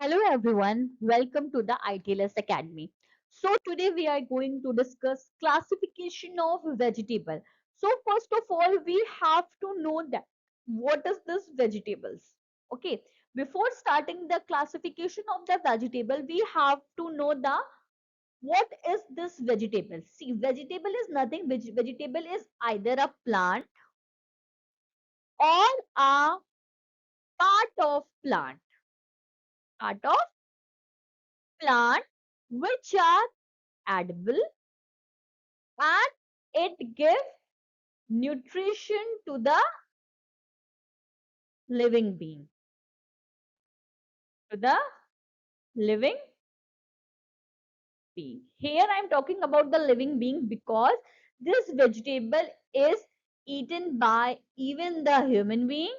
Hello everyone, welcome to the ITLS Academy. So today we are going to discuss classification of vegetable. So first of all, we have to know that what is this vegetables? Okay, before starting the classification of the vegetable, we have to know the what is this vegetable. See, vegetable is nothing. Vegetable is either a plant or a part of plant. Part of plant which are edible and it gives nutrition to the living being, to the living being. Here I am talking about the living being because this vegetable is eaten by even the human being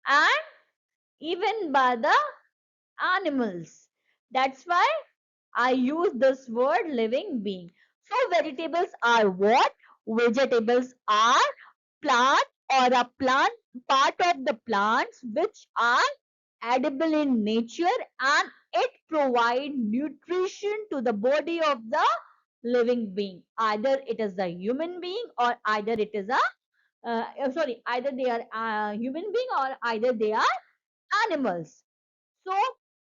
and even by the animals. That's why I use this word living being. So vegetables are what? Vegetables are plant or a plant part of the plants which are edible in nature and it provide nutrition to the body of the living being. Either it is a human being or either it is a either they are a human being or either they are animals. So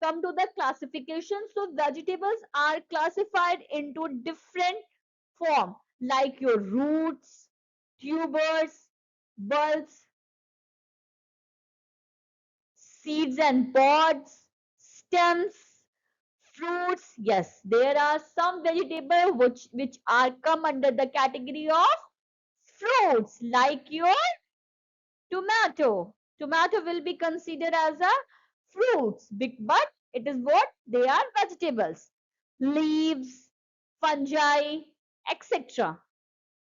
come to the classification. So vegetables are classified into different form like your roots, tubers, bulbs, seeds and pods, stems, fruits. Yes, there are some vegetables which are come under the category of fruits like your tomato. Tomato will be considered as a fruits, but it is what? They are vegetables. Leaves, fungi, etc.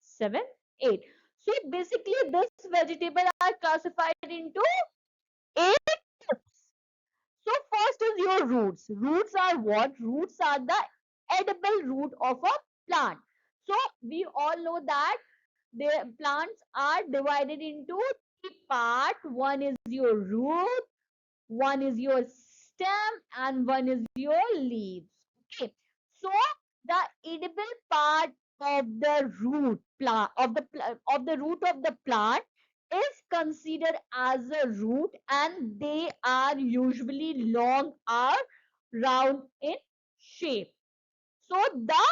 7, 8. So basically this vegetable are classified into 8 types. So first is your roots. Roots are what? Roots are the edible root of a plant. So we all know that the plants are divided into three parts. One is your root, one is your stem, and one is your leaves. Okay. So the edible part of the root plant of the root of the plant is considered as a root and they are usually long or round in shape. So the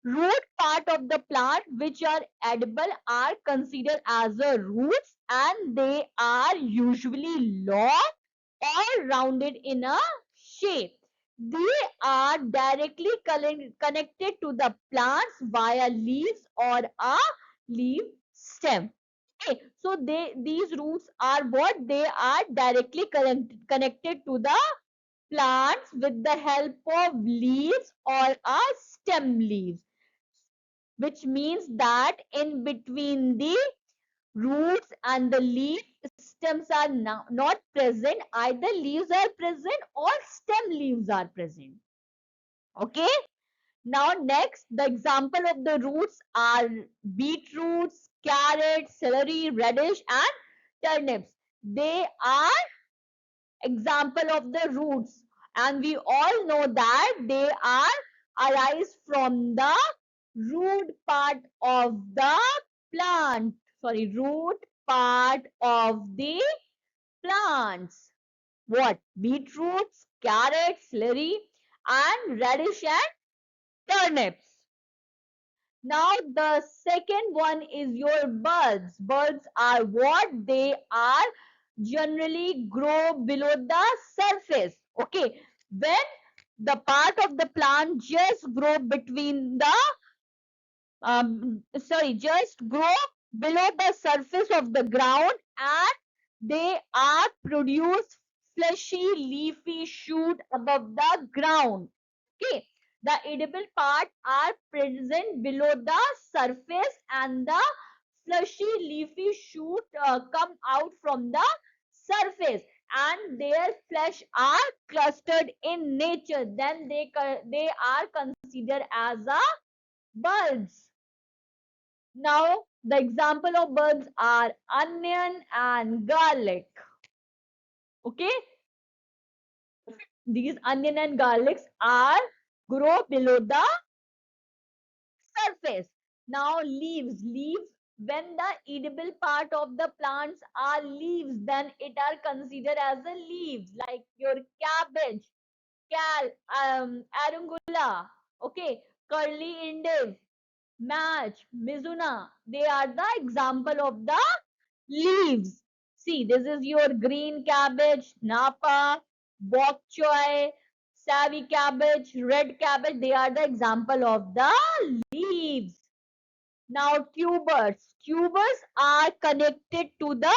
root part of the plant which are edible are considered as a roots and they are usually long or rounded in a shape. They are directly connected to the plants via leaves or a leaf stem. Okay, so these roots are what? They are directly connected to the plants with the help of leaves or a stem leaves, which means that in between the roots and the leaf stems are not present. Either leaves are present or stem leaves are present. Okay. Now next, the example of the roots are beetroots, carrots, celery, radish and turnips. They are example of the roots and we all know that they are arise from the root part of the plant. Sorry, root part of the plants. What? Beetroots, carrots, celery and radish and turnips. Now the second one is your buds. Buds are what? They are generally grow below the surface. Okay. When the part of the plant just grow between the just grow below the surface of the ground and they are produce fleshy leafy shoot above the ground. Okay, the edible part are present below the surface and the fleshy leafy shoot come out from the surface and their flesh are clustered in nature, then they are considered as a buds. Now, the example of buds are onion and garlic. Okay. These onion and garlics are grow below the surface. Now leaves. When the edible part of the plants are leaves, then it are considered as a leaves, like your cabbage, arugula, okay, curly endive, match, mizuna. They are the example of the leaves. See, this is your green cabbage, napa, bok choy, savvy cabbage, red cabbage. They are the example of the leaves. Now tubers. Tubers are connected to the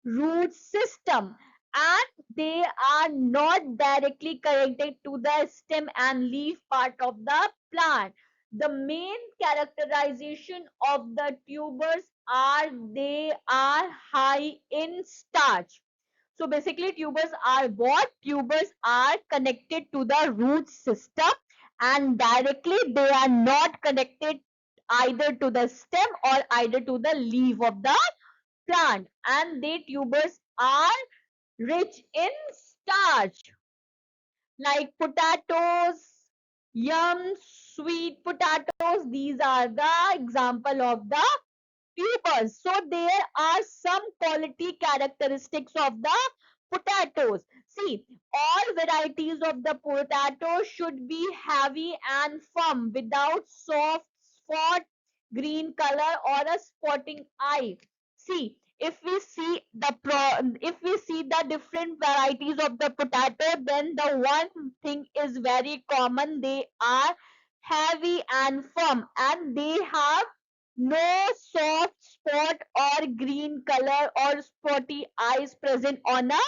root system and they are not directly connected to the stem and leaf part of the plant. The main characterization of the tubers are they are high in starch. So basically tubers are what? Tubers are connected to the root system and directly they are not connected either to the stem or either to the leaf of the plant, and the tubers are rich in starch like potatoes, yams, sweet potatoes. These are the example of the tubers. So there are some quality characteristics of the potatoes. See, all varieties of the potato should be heavy and firm without soft spot, green color or a spotting eye. See, if we see the different varieties of the potato, then the one thing is very common. They are heavy and firm and they have no soft spot or green color or spotty eyes present on a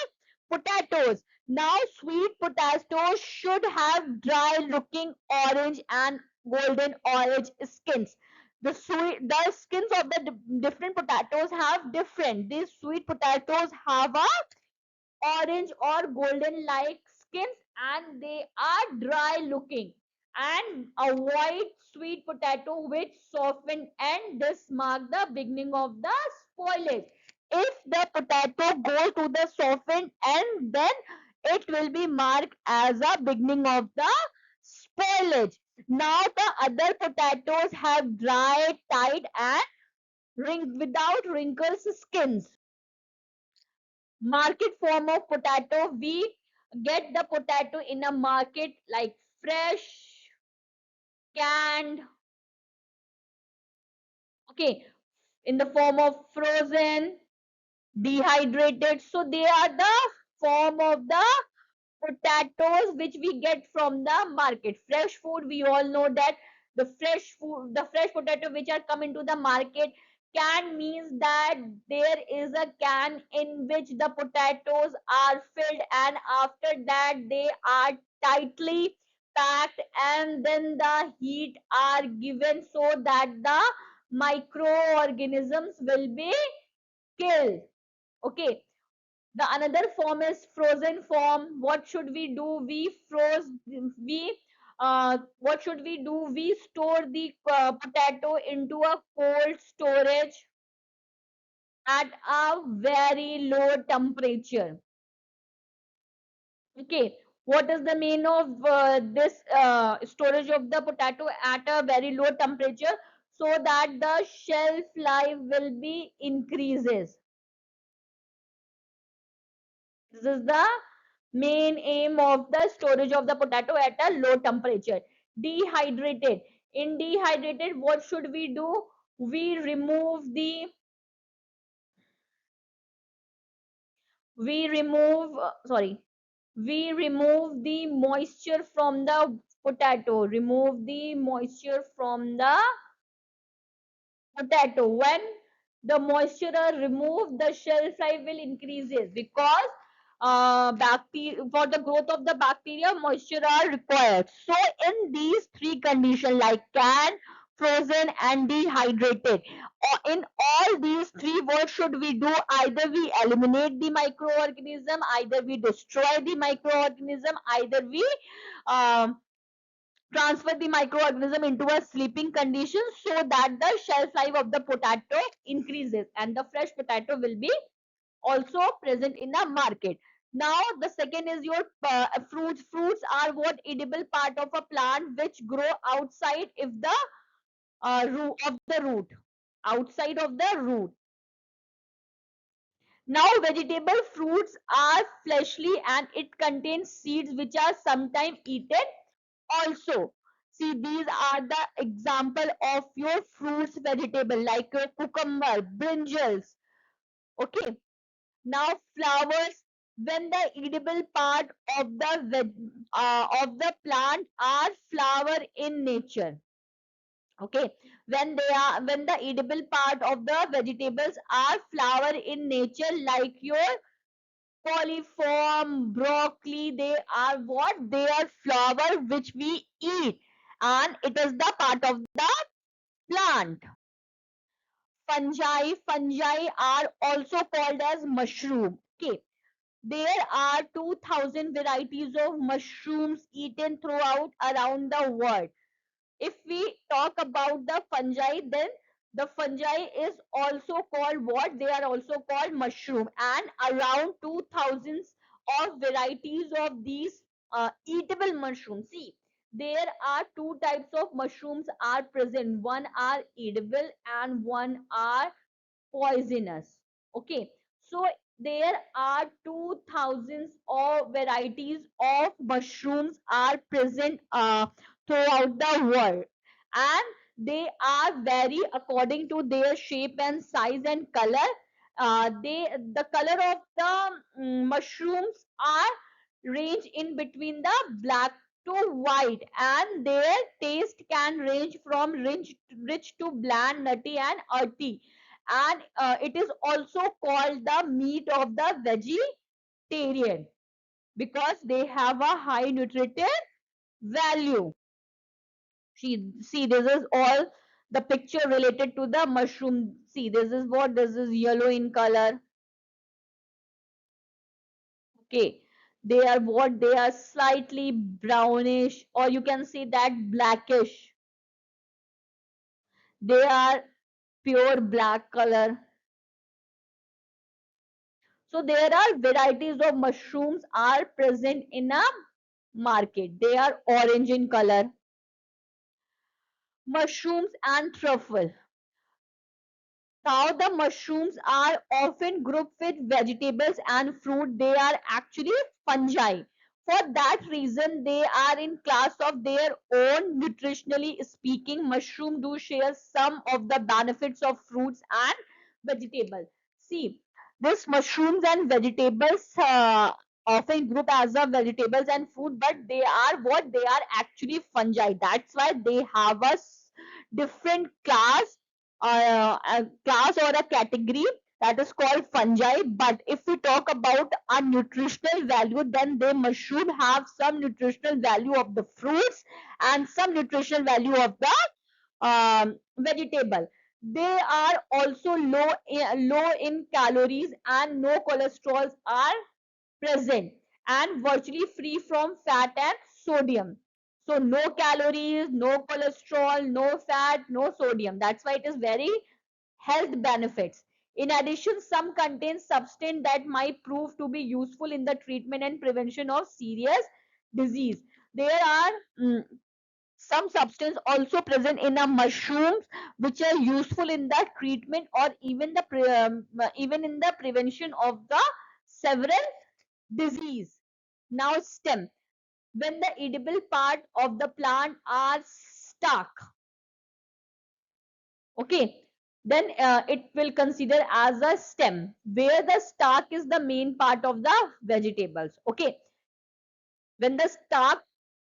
potatoes. Now sweet potatoes should have dry looking orange and golden orange skins. The skins of the different potatoes have different. These sweet potatoes have a orange or golden like skins and they are dry looking, and avoid sweet potato which soften and this mark the beginning of the spoilage. If the potato go to the softened end, then it will be marked as a beginning of the spoilage. Now the other potatoes have dry, tight and without wrinkles skins. Market form of potato, we get the potato in a market like fresh, canned, okay, in the form of frozen, dehydrated. So they are the form of the potatoes which we get from the market. Fresh food, we all know that the fresh potato which are come into the market. Can means that there is a can in which the potatoes are filled and after that they are tightly packed and then the heat are given so that the microorganisms will be killed. Okay, the another form is frozen form. What should we do? What should we do? We store the potato into a cold storage at a very low temperature. Okay, what is the mean of this storage of the potato at a very low temperature so that the shelf life will be increases. This is the main aim of the storage of the potato at a low temperature. Dehydrated. In dehydrated, what should we do? We remove the we remove sorry we remove the moisture from the potato. Remove the moisture from the potato. When the moisture are removed, the shelf life will increases because bacteria for the growth of the bacteria, moisture are required. So in these three conditions like can, frozen and dehydrated, in all these three, what should we do? Either we eliminate the microorganism, either we destroy the microorganism, either we um, transfer the microorganism into a sleeping condition so that the shelf life of the potato increases and the fresh potato will be also present in the market. Now the second is your fruits. Fruits are what edible part of a plant which grow outside if the root of the root, outside of the root. Now vegetable fruits are fleshly and it contains seeds which are sometimes eaten also. See, these are the example of your fruits vegetable like your cucumber, brinjals. Okay. Now flowers, when the edible part of the plant are flower in nature. Okay, when the edible part of the vegetables are flower in nature, like your cauliform, broccoli, they are what? They are flower which we eat, and it is the part of the plant. Fungi are also called as mushroom. Okay, there are 2000 varieties of mushrooms eaten throughout around the world. If we talk about the fungi, then the fungi is also called what? They are also called mushroom, and around 2000 of varieties of these eatable mushrooms. See, there are two types of mushrooms are present. One are edible and one are poisonous. Okay, so there are 2000 of varieties of mushrooms are present throughout the world, and they are vary according to their shape and size and color. The color of the mushrooms are range in between the black to white, and their taste can range from rich to bland, nutty and earthy, and it is also called the meat of the vegetarian because they have a high nutritive value. See, this is all the picture related to the mushroom. See, this is what? This is yellow in color. Okay, they are what? They are slightly brownish, or you can say that blackish. They are pure black color. So there are varieties of mushrooms are present in a market. They are orange in color. Mushrooms and truffle. Now the mushrooms are often grouped with vegetables and fruit. They are actually fungi. For that reason, they are in class of their own. Nutritionally speaking, mushroom do share some of the benefits of fruits and vegetables. See, this mushrooms and vegetables often group as a vegetables and food, but they are what? They are actually fungi. That's why they have a different class or a category that is called fungi. But if we talk about a nutritional value, then they should have some nutritional value of the fruits and some nutritional value of the vegetable. They are also low in calories and no cholesterols are present, and virtually free from fat and sodium. So no calories, no cholesterol, no fat, no sodium. That's why it is very health benefits. In addition, some contain substance that might prove to be useful in the treatment and prevention of serious disease. There are some substance also present in a mushrooms which are useful in the treatment or even in the prevention of the several disease. Now stem. When the edible part of the plant are stuck, okay, then it will consider as a stem, where the stalk is the main part of the vegetables. Okay, when the stalk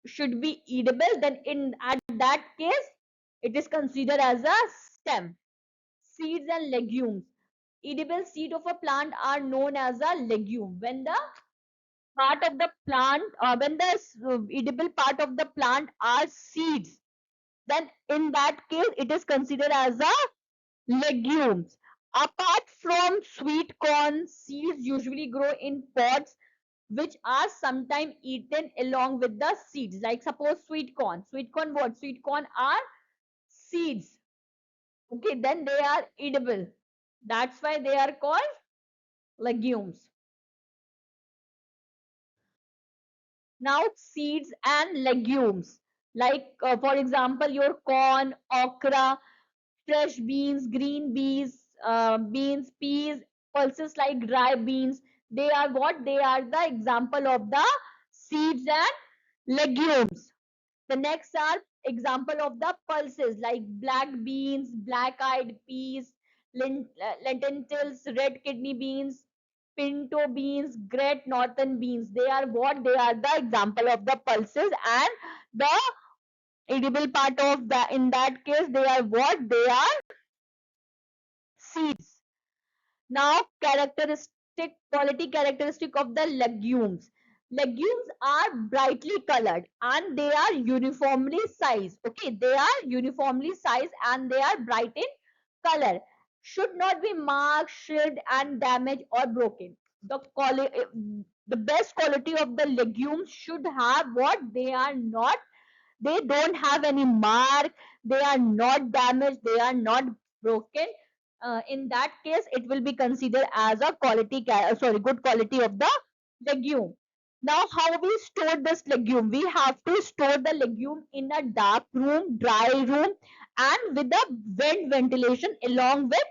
should be edible, then in at that case it is considered as a stem. Seeds and legumes. Edible seed of a plant are known as a legume. When the part of the plant, when the edible part of the plant are seeds, then in that case it is considered as a legumes. Apart from sweet corn, seeds usually grow in pods which are sometimes eaten along with the seeds. Like suppose sweet corn. Sweet corn what? Sweet corn are seeds. Okay, then they are edible. That's why they are called legumes. Now seeds and legumes, like for example your corn, okra, fresh beans, green beans, peas, pulses like dry beans. They are what? They are the example of the seeds and legumes. The next are example of the pulses like black beans, black-eyed peas, lentils, red kidney beans, pinto beans, great northern beans. They are what? They are the example of the pulses, and the edible part of the, in that case, they are what? They are seeds. Now, quality characteristic of the legumes. Legumes are brightly colored and they are uniformly sized. Okay, they are uniformly sized and they are bright in color. Should not be marked, shriveled, and damaged or broken. The best quality of the legumes should have what? They are not, they don't have any mark, they are not damaged, they are not broken. In that case it will be considered as a good quality of the legume. Now how we store this legume? We have to store the legume in a dark room, dry room, and with a ventilation along with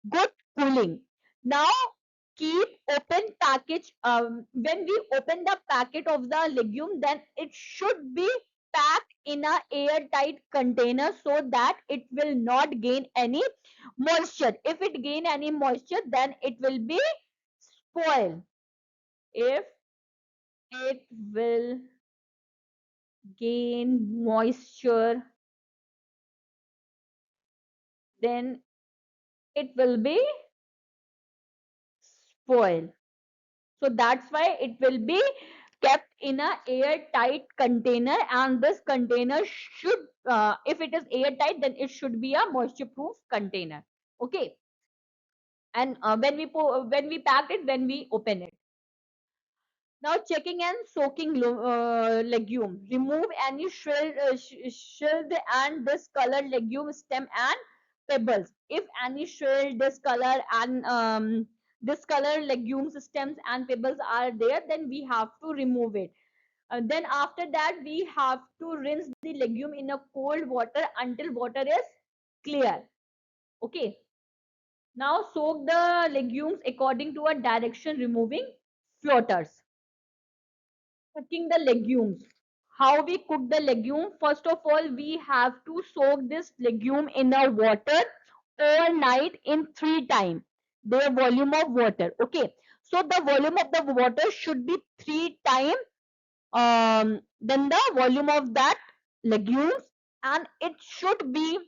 good cooling. Now keep open package. When we open the packet of the legume, then it should be packed in a airtight container so that it will not gain any moisture. If it gain any moisture, then it will be spoiled. If it will gain moisture, then it will be spoiled. So that's why it will be kept in a airtight container, and this container should, if it is airtight, then it should be a moisture proof container. Okay. And when we packed it, when we open it. Now checking and soaking legume. Remove any shelled and discolored legume stem and pebbles. If any shelled, discolored and discolored legumes stems and pebbles are there, then we have to remove it. Then after that we have to rinse the legume in a cold water until water is clear. Okay. Now soak the legumes according to a direction, removing floaters. Cooking the legumes. How we cook the legume? First of all, we have to soak this legume in a water overnight in 3 times the volume of water. Okay, so the volume of the water should be 3 times then the volume of that legumes, and it should be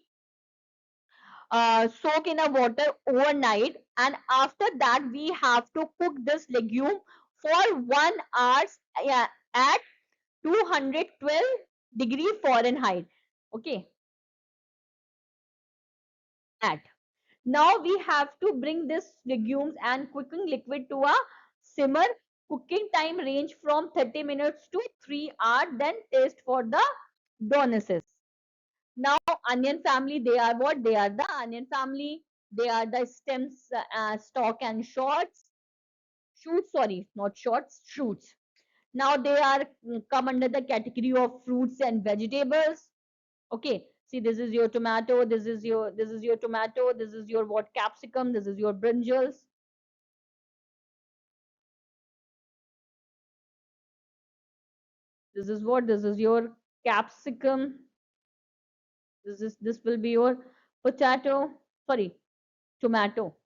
soak in a water overnight, and after that we have to cook this legume for 1 hour, yeah, at 212 degree Fahrenheit. Okay, at now we have to bring this legumes and cooking liquid to a simmer. Cooking time range from 30 minutes to 3 hours. Then taste for the donuses. Now onion family, they are what? They are the onion family. They are the stems, stalk and shoots, sorry, not shorts, shoots. Now they are come under the category of fruits and vegetables. Okay, see, this is your tomato, this is your tomato, this is your what? Capsicum, this is your brinjals. This is what? This is your capsicum. This will be your potato, sorry, tomato.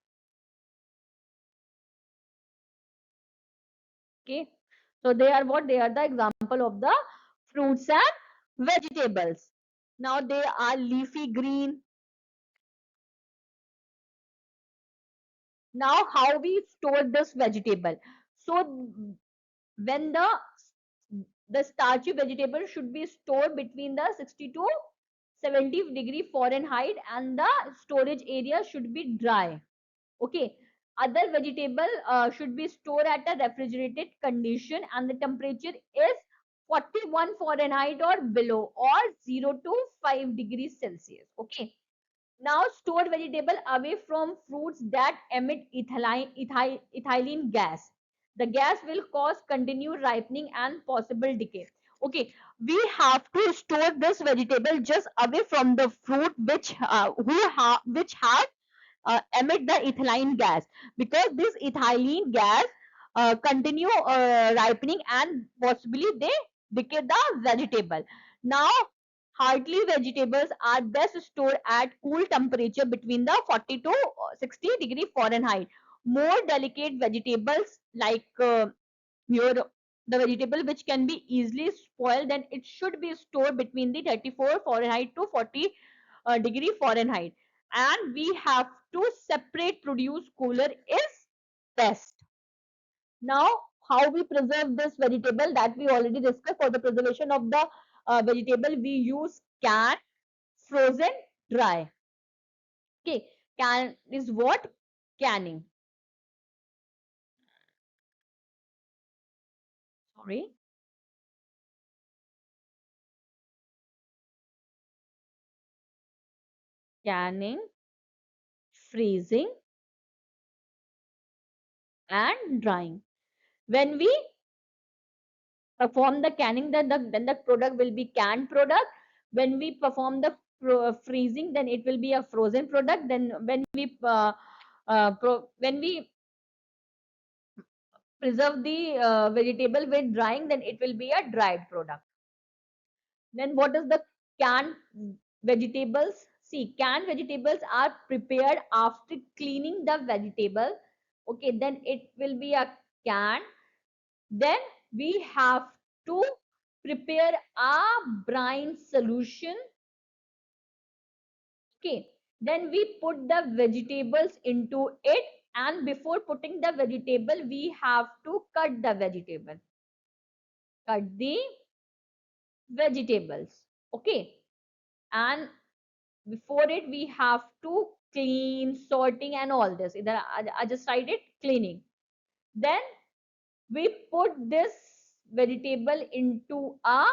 Okay, so they are what? They are the example of the fruits and vegetables. Now they are leafy green. Now how we store this vegetable? So when the starchy vegetable should be stored between the 60 to 70 degree Fahrenheit, and the storage area should be dry. Okay, other vegetable should be stored at a refrigerated condition, and the temperature is 41 Fahrenheit or below, or 0 to 5 degrees Celsius. Okay, now store vegetable away from fruits that emit ethylene gas. The gas will cause continued ripening and possible decay. Okay, we have to store this vegetable just away from the fruit which have emit the ethylene gas, because this ethylene gas continue ripening and possibly they decay the vegetable. Now hearty vegetables are best stored at cool temperature between the 40 to 60 degree Fahrenheit. More delicate vegetables like your the vegetable which can be easily spoiled, then it should be stored between the 34 Fahrenheit to 40 degree Fahrenheit. And we have to separate produce cooler is best. Now, how we preserve this vegetable, that we already discussed. For the preservation of the vegetable, we use can, frozen, dry. Okay, can is what? Canning. Sorry. Canning, freezing, and drying. When we perform the canning, then the product will be canned product. When we perform the freezing, then it will be a frozen product. Then when we preserve the vegetable with drying, then it will be a dried product. Then what is the canned vegetables? See, canned vegetables are prepared after cleaning the vegetable. Okay, then it will be a can. Then we have to prepare a brine solution. Okay, then we put the vegetables into it, and before putting the vegetable, we have to cut the vegetable. Cut the vegetables. Okay, and before it we have to clean, sorting, and all this. I just cited cleaning. Then we put this vegetable into a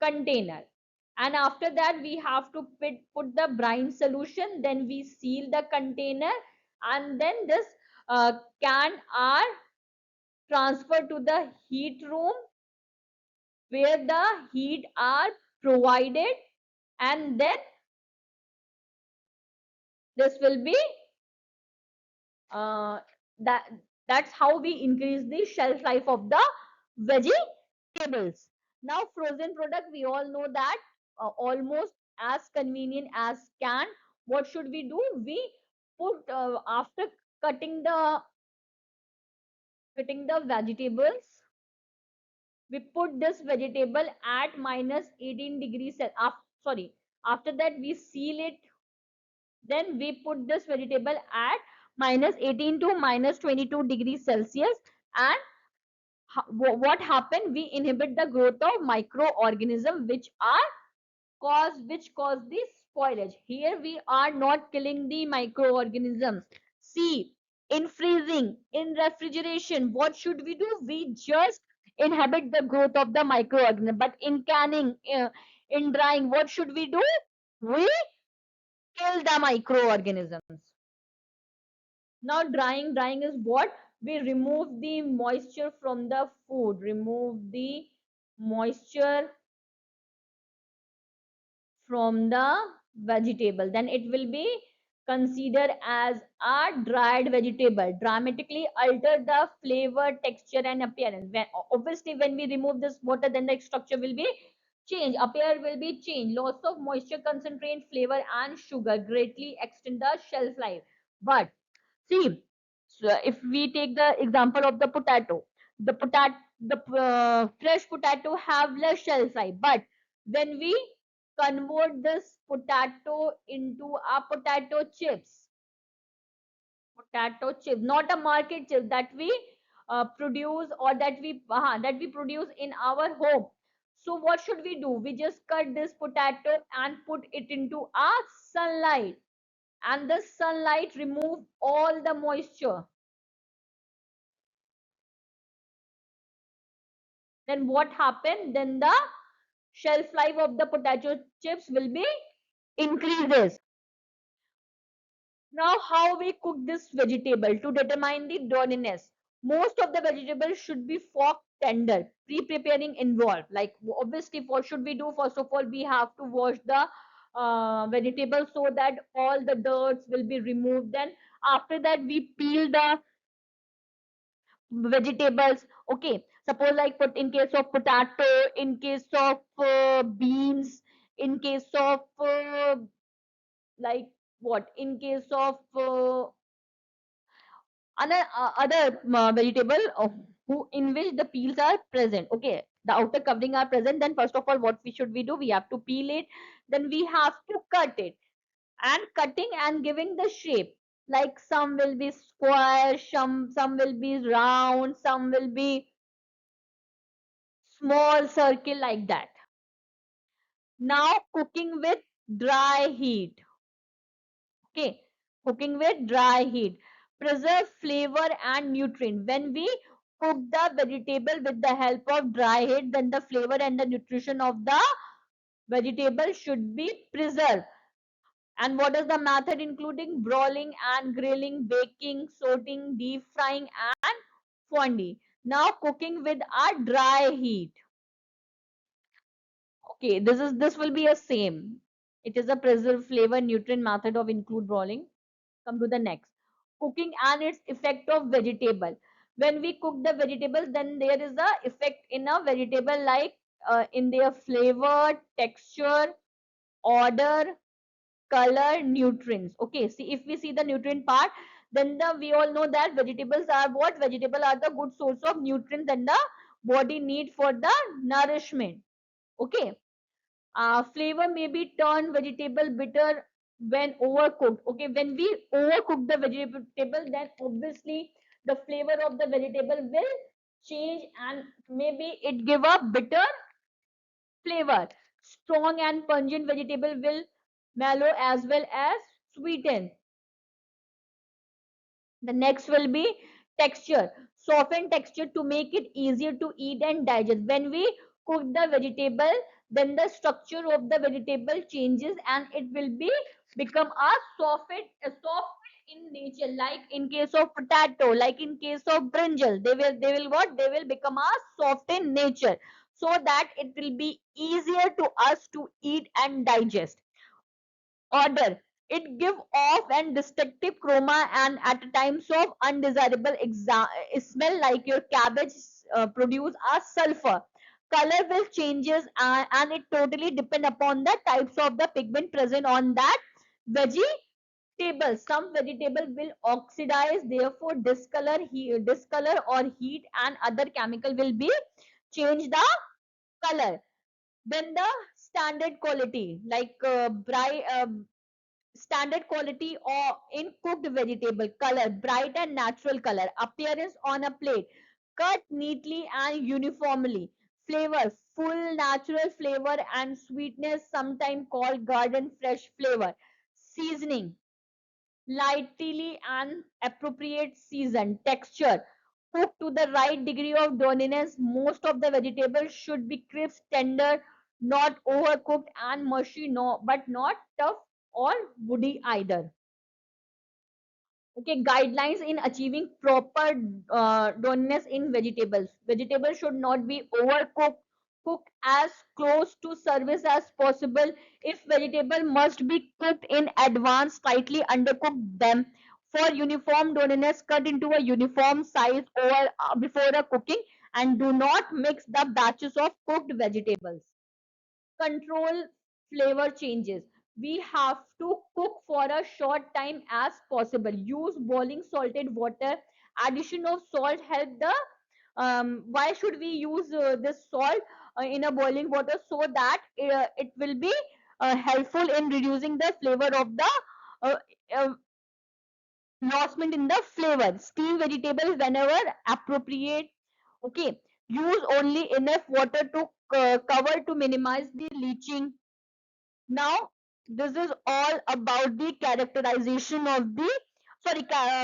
container, and after that we have to put the brine solution. Then we seal the container, and then this can are transferred to the heat room where the heat are provided, and then this will be uh, that that's how we increase the shelf life of the vegetables. Now frozen product, we all know that almost as convenient as can. What should we do? We put after cutting the vegetables, we put this vegetable at minus 18 degrees sorry, after that we seal it. Then we put this vegetable at minus 18 to minus 22 degrees Celsius. And what happened? We inhibit the growth of microorganisms which cause the spoilage. Here we are not killing the microorganisms. See, in freezing, in refrigeration, what should we do? We just inhibit the growth of the microorganism. But in canning, in drying, what should we do? We kill the microorganisms. Now drying is what? We remove the moisture from the food. Remove the moisture from the vegetable. Then it will be considered as a dried vegetable. Dramatically alter the flavor, texture, and appearance. Obviously, when we remove this water, then the structure will be changed. Appear will be changed. Loss of moisture, concentrate, flavor, and sugar greatly extend the shelf life. But see, so if we take the example of the potato, the fresh potato have less shelf life. But when we convert this potato into a potato chips, not a market chip that we produce, or that we produce in our home. So what should we do? We just cut this potato and put it into a sunlight, and the sunlight remove all the moisture. Then what happened? Then the shelf life of the potato chips will be increases. Now how we cook this vegetable to determine the drawiness? Most of the vegetables should be fork tender. Pre-preparing involved, like obviously what should we do? First of all, we have to wash the vegetables so that all the dirts will be removed. Then after that we peel the vegetables. Okay, suppose like put in case of potato, in case of beans, in case of like what, in case of other vegetable who in which the peels are present. Okay, the outer covering are present. Then first of all, what we do? We have to peel it. Then we have to cut it, and cutting and giving the shape. Like some will be square, some will be round, some will be small circle, like that. Now cooking with dry heat. Okay, cooking with dry heat. Preserve flavor and nutrient. When we cook the vegetable with the help of dry heat, then the flavor and the nutrition of the vegetable should be preserved. And what is the method? Including broiling and grilling, baking, sorting, deep frying, and fondue. Now cooking with a dry heat. Okay, this will be a same. It is a preserve flavor nutrient method of include broiling. Come to the next. Cooking and its effect of vegetable. When we cook the vegetables, then there is a effect in a vegetable, like in their flavor, texture, odor, color, nutrients. Okay, see, if we see the nutrient part, then we all know that vegetables are what? Vegetable are the good source of nutrients and the body need for the nourishment. Okay, flavor may be turned vegetable bitter when overcooked. Okay, when we overcook the vegetable, then obviously the flavor of the vegetable will change, and maybe it give a bitter flavor. Strong and pungent vegetable will mellow as well as sweeten. The next will be texture. Soften texture to make it easier to eat and digest. When we cook the vegetable, then the structure of the vegetable changes and it will be become a soft in nature. Like in case of potato, like in case of brinjal, they will what? They will become a soft in nature, so that it will be easier to us to eat and digest. Odor. It give off and distinctive chroma and at times of undesirable smell, like your cabbage produce a sulfur. Color will changes, and it totally depend upon the types of the pigment present on that vegetable. Some vegetable will oxidize, therefore discolor or heat and other chemical will be change the color. Then the standard quality, like bright standard quality or in cooked vegetable. Color bright and natural color. Appearance on a plate, cut neatly and uniformly. Flavor full natural flavor and sweetness, sometimes called garden fresh flavor. Seasoning lightly and appropriate season. Texture cooked to the right degree of doughiness. Most of the vegetables should be crisp, tender, not overcooked and mushy, no, but not tough or woody either. Okay, guidelines in achieving proper doneness in vegetables. Vegetables should not be overcooked. Cook as close to service as possible. If vegetable must be cooked in advance, slightly undercook them. For uniform doneness, cut into a uniform size over before the cooking, and do not mix the batches of cooked vegetables. Control flavor changes. We have to cook for a short time as possible. Use boiling salted water. Addition of salt help the why should we use this salt in a boiling water? So that it will be helpful in reducing the flavor of the uh, uh, losment in the flavor. Steam vegetables whenever appropriate. Okay, use only enough water to cover to minimize the leaching. Now, this is all about the characterization of the, sorry,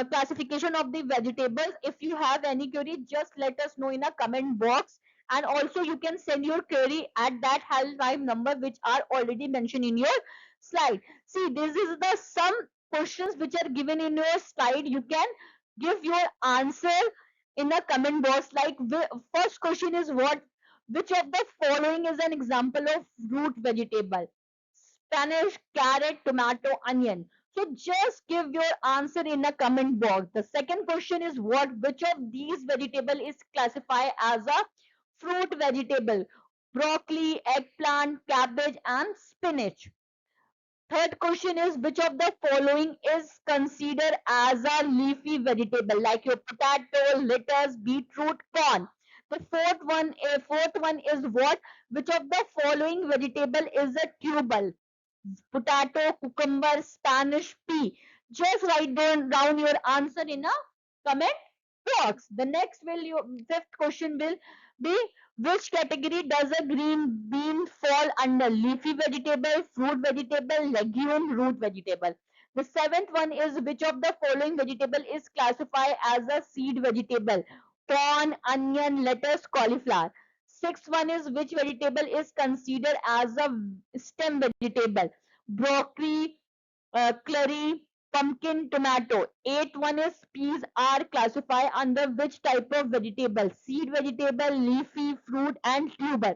classification of the vegetables. If you have any query, just let us know in a comment box. And also you can send your query at that helpline number which are already mentioned in your slide. See, this is the some questions which are given in your slide. You can give your answer in a comment box. Like, first question is what? Which of the following is an example of root vegetable? Spanish, carrot, tomato, onion. So just give your answer in a comment box. The second question is what? Which of these vegetable is classified as a fruit vegetable? Broccoli, eggplant, cabbage, and spinach. Third question is which of the following is considered as a leafy vegetable, like your potato, lettuce, beetroot, corn. The fourth one is what? Which of the following vegetable is a tubal? Potato, cucumber, Spanish pea. Just write down your answer in a comment box. The next fifth question will be which category does a green bean fall under? Leafy vegetable, fruit vegetable, legume, root vegetable. The seventh one is which of the following vegetable is classified as a seed vegetable? Corn, onion, lettuce, cauliflower. Sixth one is which vegetable is considered as a stem vegetable? Broccoli, curry, pumpkin, tomato. Eighth one is peas are classified under which type of vegetable? Seed vegetable, leafy, fruit, and tuber.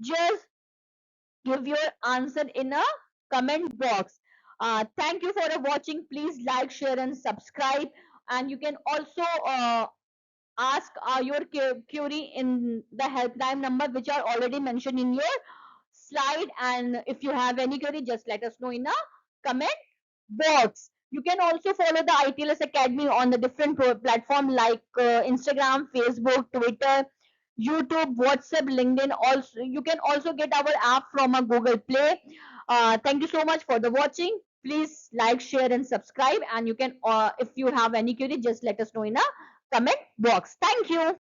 Just give your answer in a comment box. Thank you for watching. Please like, share, and subscribe. And you can also ask your query in the helpline number, which are already mentioned in your slide. And if you have any query, just let us know in a comment box. You can also follow the ITLS Academy on the different platform like Instagram, Facebook, Twitter, YouTube, WhatsApp, LinkedIn. Also, you can also get our app from a Google Play. Thank you so much for the watching. Please like, share, and subscribe. And you can, if you have any query, just let us know in a comment box. Thank you.